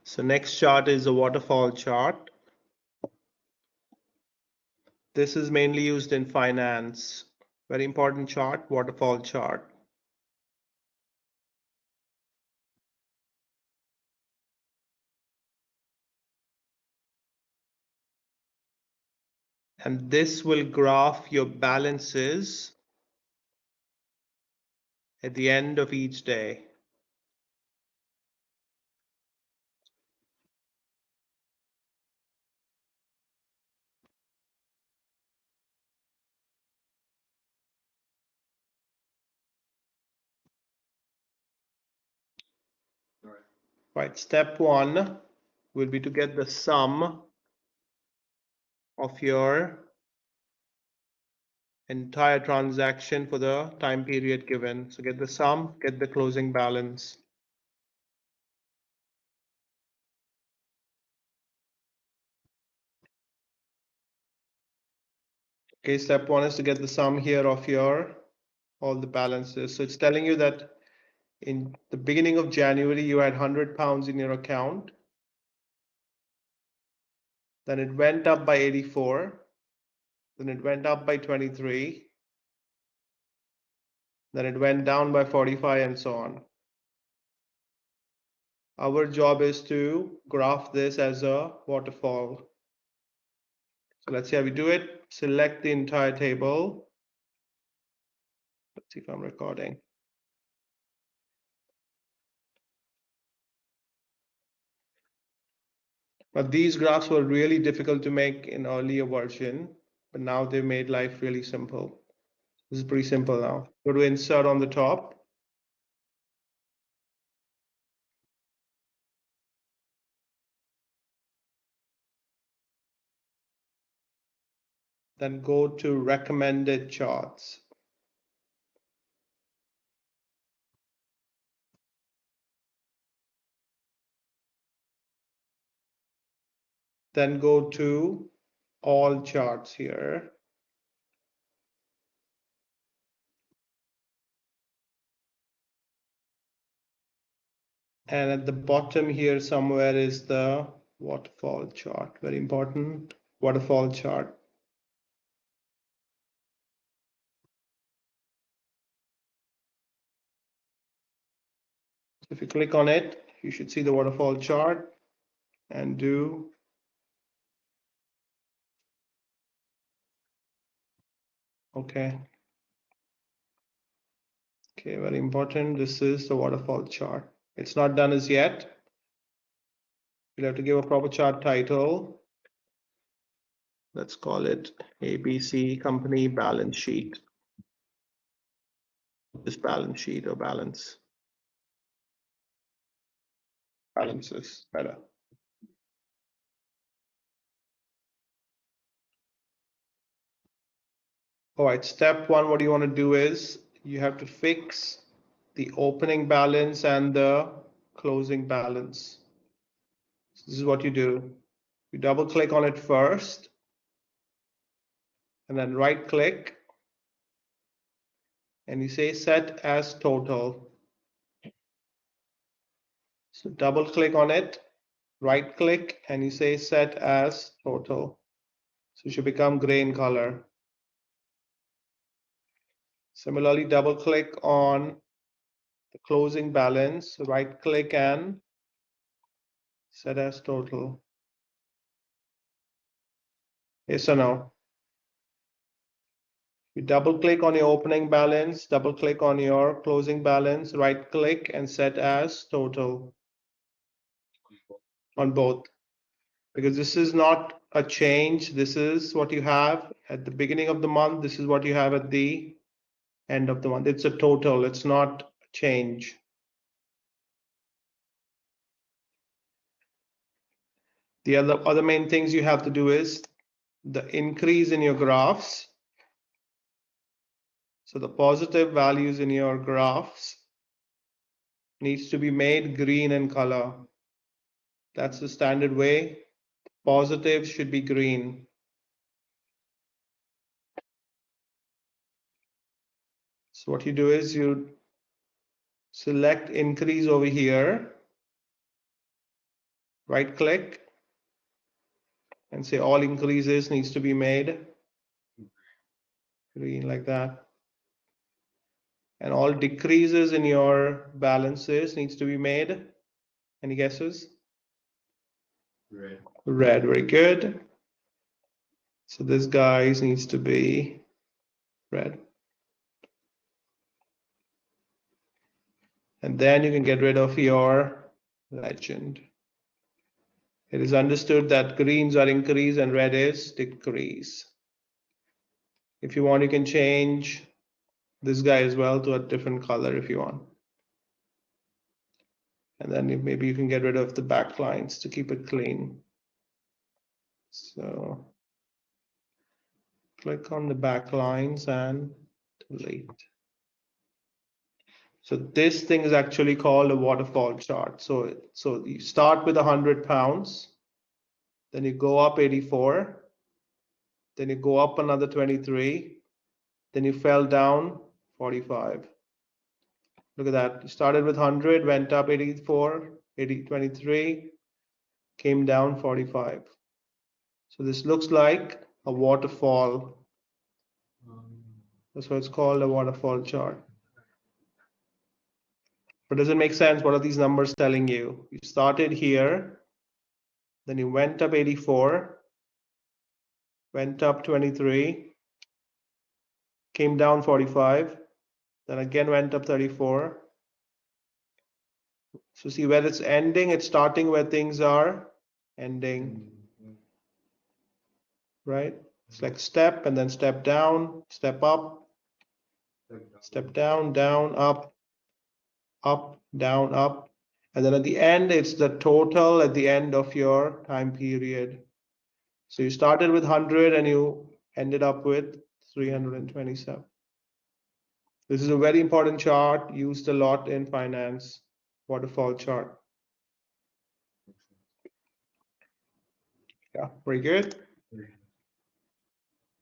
So next chart is a waterfall chart. This is mainly used in finance. Very important chart, waterfall chart. And this will graph your balances at the end of each day. Right, step one will be to get the sum of your entire transaction for the time period given. So get the sum, get the closing balance. Okay, step one is to get the sum here of your all the balances. So it's telling you that in the beginning of January, you had £100 in your account. Then it went up by 84. Then it went up by 23. Then it went down by 45 and so on. Our job is to graph this as a waterfall. So let's see how we do it. Select the entire table. Let's see if I'm recording. Now these graphs were really difficult to make in earlier version, but now they've made life really simple. This is pretty simple now. Go to insert on the top. Then go to recommended charts. Then go to all charts here. And at the bottom here somewhere is the waterfall chart. Very important, waterfall chart. If you click on it, you should see the waterfall chart and do okay. Okay, very important. This is the waterfall chart. It's not done as yet. You'll have to give a proper chart title. Let's call it ABC Company Balance Sheet. This balance sheet or balance. Balances better. All right, step one, what you want to do is you have to fix the opening balance and the closing balance. So this is what you do. You double click on it first and then right click and you say set as total. So double click on it, right click and you say set as total. So it should become gray in color. Similarly, double click on the closing balance, right click and set as total. Yes or no? You double click on your opening balance, double click on your closing balance, right click and set as total on both. Because this is not a change, this is what you have at the beginning of the month, this is what you have at the end of the month. It's a total, it's not a change. The other main things you have to do is the increase in your graphs. So the positive values in your graphs needs to be made green in color. That's the standard way. Positives should be green. So what you do is you select increase over here. right click and say all increases needs to be made green like that, and all decreases in your balances needs to be made. Any guesses? Red. Red, very good. So this guy needs to be red. And then you can get rid of your legend. It is understood that greens are increase and red is decrease. If you want, you can change this guy as well to a different color if you want. And then maybe you can get rid of the backlines to keep it clean. So click on the backlines and delete. So this thing is actually called a waterfall chart. So you start with 100 pounds, then you go up 84, then you go up another 23, then you fell down 45. Look at that. You started with 100, went up 84, 23, came down 45. So this looks like a waterfall. That's why it's called a waterfall chart. But does it make sense? What are these numbers telling you? You started here, then you went up 84, went up 23, came down 45, then again went up 34. So see where it's ending, it's starting where things are ending, right? It's like step and then step down, step up, step down, down, up, down, up. And then at the end, it's the total at the end of your time period. So you started with 100 and you ended up with 327. This is a very important chart used a lot in finance, waterfall chart. Yeah, very good.